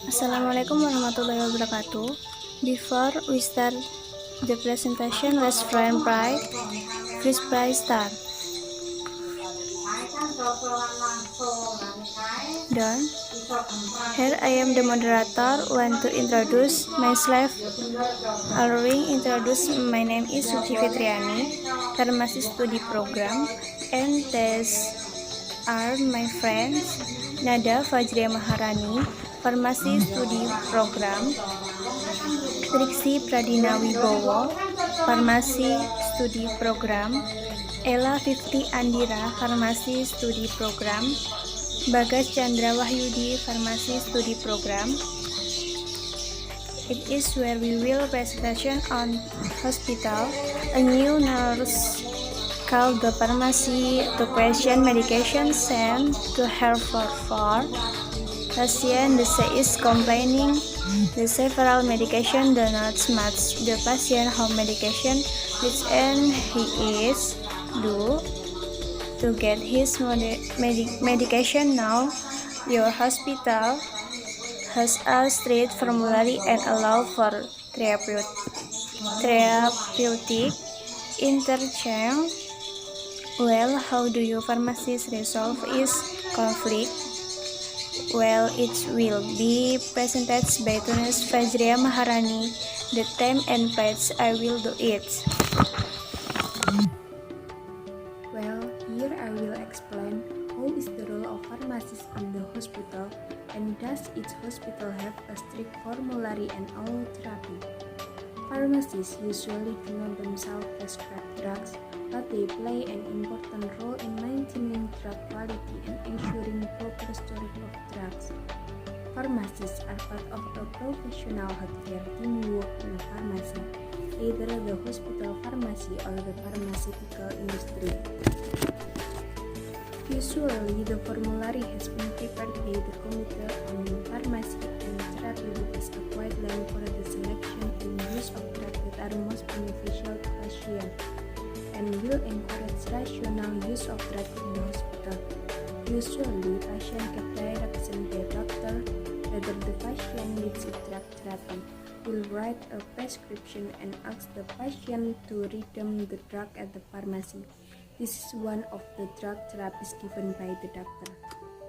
Assalamualaikum warahmatullahi wabarakatuh. Before we start the presentation, let's please start. Done. Here I am the moderator. Want to introduce myself. Allowing introduce, my name is Suci Fitriani, Pharmacy Study Program, and these are my friends Nada Fajria Maharani, Pharmacy Study Program, Triksi Pradina Wibowo, Pharmacy Study Program, Ella 50 Andira, Pharmacy Study Program, Bagas Chandra Wahyudi, Pharmacy Study Program. It is where we will presentation on hospital, a new nurse called the pharmacy to question medication sent to her for patient. The is complaining the several medication do not match the patient home medication which and he is due to get his medication now. Your hospital has a straight formulary and allow for therapeutic interchange. Well, how do you pharmacists resolve this conflict? Well, it will be presented by Tunis Fajria Maharani. The time and place I will do it. Well, here I will explain how is the role of pharmacist in the hospital and does each hospital have a strict formulary and all therapy. Pharmacists usually do not themselves prescribe drugs, but they play an important role in maintaining drug quality and ensuring proper storage of drugs. Pharmacists are part of a professional healthcare team who work in a pharmacy, either the hospital pharmacy or the pharmaceutical industry. Usually, the formulary has been prepared by the Committee on Pharmacy and Therapy with a guideline for the selection and use of drugs that are most beneficial to patients and will encourage rational use of drugs in the hospital. Usually, patients get direction by a doctor whether the patient needs a drug therapy, will write a prescription and ask the patient to redeem the drug at the pharmacy. This is one of the drug therapies given by the doctor.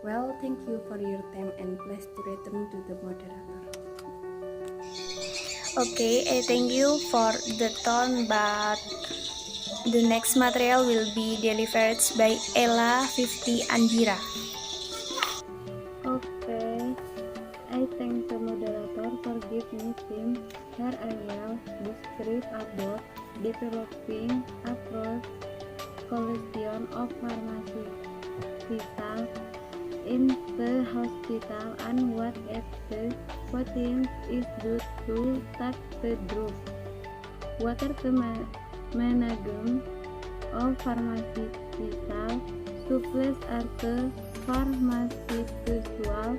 Well, thank you for your time and please to return to the moderator. Okay, I thank you for the turn, but the next material will be delivered by Ella 50 Andira. Okay, I thank the moderator for giving me time. Here I will describe about developing approach collection of pharmacy in the hospital and what the patient is due to take the drug. What are the management of pharmaceutical supplies are the pharmaceutical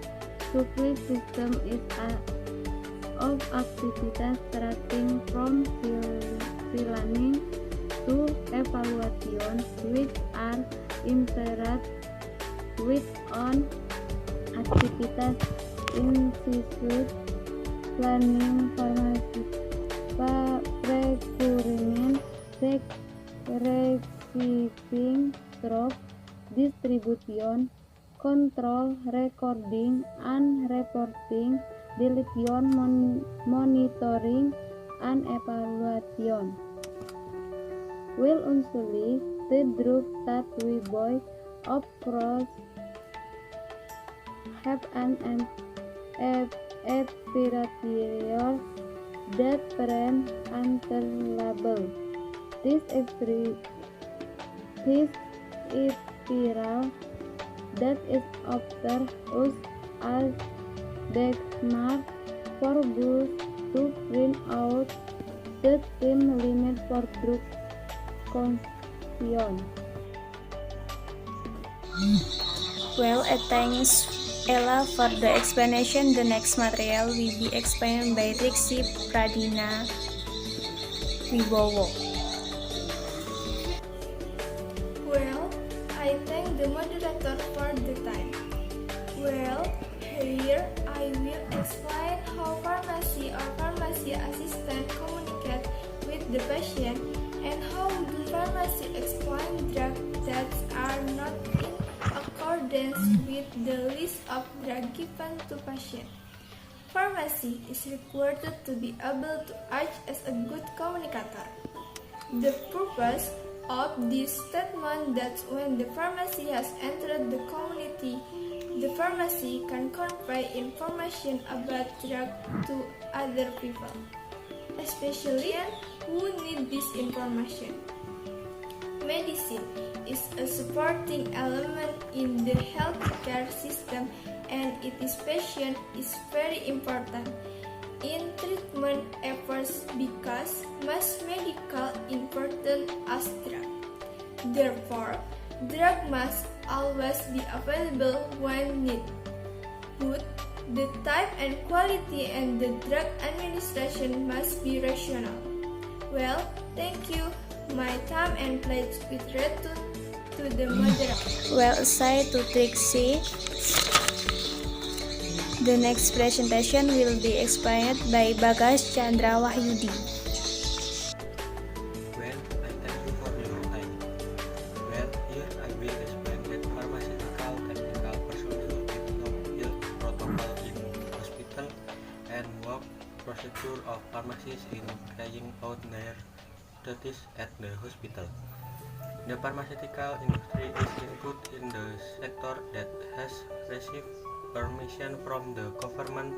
supply system is of activities starting from planning to evaluation, which are interact with on activities institute planning, procurement, receiving, drug distribution, control, recording and reporting, deletion, monitoring and evaluation. Will usually the drug that we buy approach have an operator that brand under label. This epiral that is often used as benchmark for goods to print out the time limit for drug consumption. Well, thanks Ella for the explanation. The next material will be explained by Triksi Pradina Wibowo. Well, I thank the moderator for the time. Well, here I I will explain how pharmacy or pharmacy assistant communicate with the patient and how do pharmacy explain drugs that are not in accordance with the list of drugs given to patient. Pharmacy is required to be able to act as a good communicator. The purpose of this statement that when the pharmacy has entered the community, the pharmacy can convey information about drugs to other people, especially who need this information. Medicine is a supporting element in the healthcare system and its patient is very important in treatment efforts because mass medical important as drug. Therefore, drug must always be available when needed. But the type and quality and the drug administration must be rational. Well, thank you. My time and pledge with return to the moderator. Well, aside to Trixie. The next presentation will be explained by Bagas Chandra Wahyudi. Well, I thank you for your time. Well, here I will explain that pharmaceutical technical personnel develop health protocol in hospital and work procedure of pharmacists in carrying out their duties at the hospital. The pharmaceutical industry is included in the sector that has received permission from the government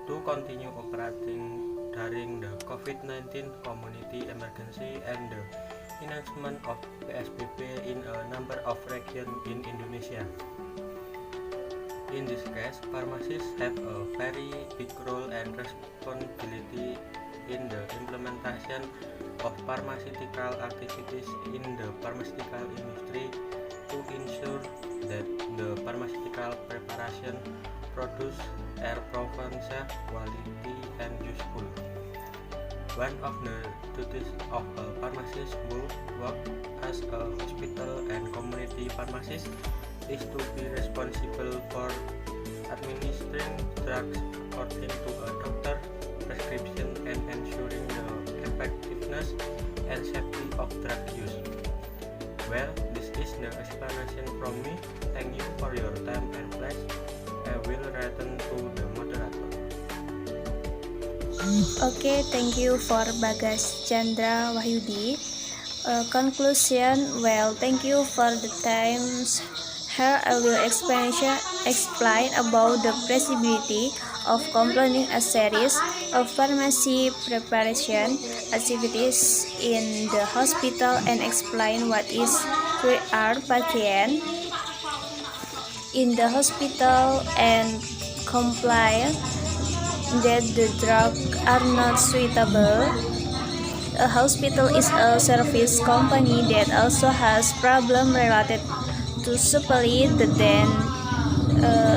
to continue operating during the COVID-19 community emergency and the enhancement of PSBB in a number of regions in Indonesia. In this case, pharmacists have a very big role and responsibility in the implementation of pharmaceutical activities in the pharmaceutical industry to ensure that the pharmaceutical preparation produce are proven safe, quality, and useful. One of the duties of a pharmacist who work as a hospital and community pharmacist is to be responsible for administering drugs according to a doctor prescription and ensuring the effectiveness and safety of drug use. Well, this is the explanation from me. Thank you for your time and pledge. I will return to the moderator. Okay, thank you for Bagas Chandra Wahyudi. Conclusion, well, thank you for the times. Here I will explain about the possibility of completing a series of pharmacy preparation activities in the hospital and explain what is our patient in the hospital and comply that the drugs are not suitable. A hospital is a service company that also has problem related to supply the then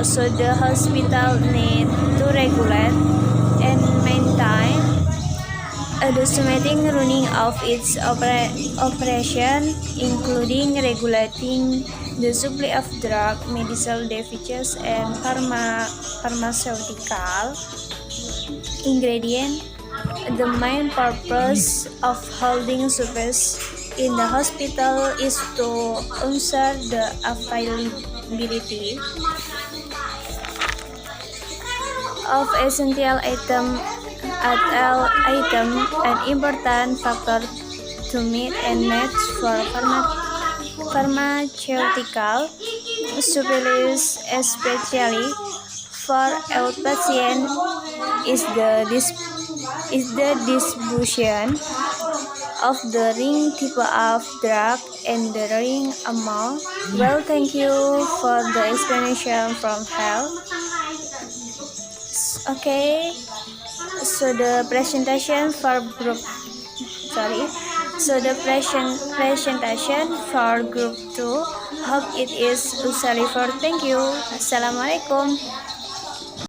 so the hospital need to regulate and maintain the smooth running of its operation, including regulating the supply of drug, medicinal devices, and pharmaceutical ingredient. The main purpose of holding service in the hospital is to ensure the availability of essential item, an important factor to meet and needs for pharmaceutical supplies, especially for outpatient, is the distribution of the ring type of drug and the ring amount. Well, thank you for the explanation from health. Okay, so the presentation for group for group 2, hope it is useful. Thank you. Assalamualaikum.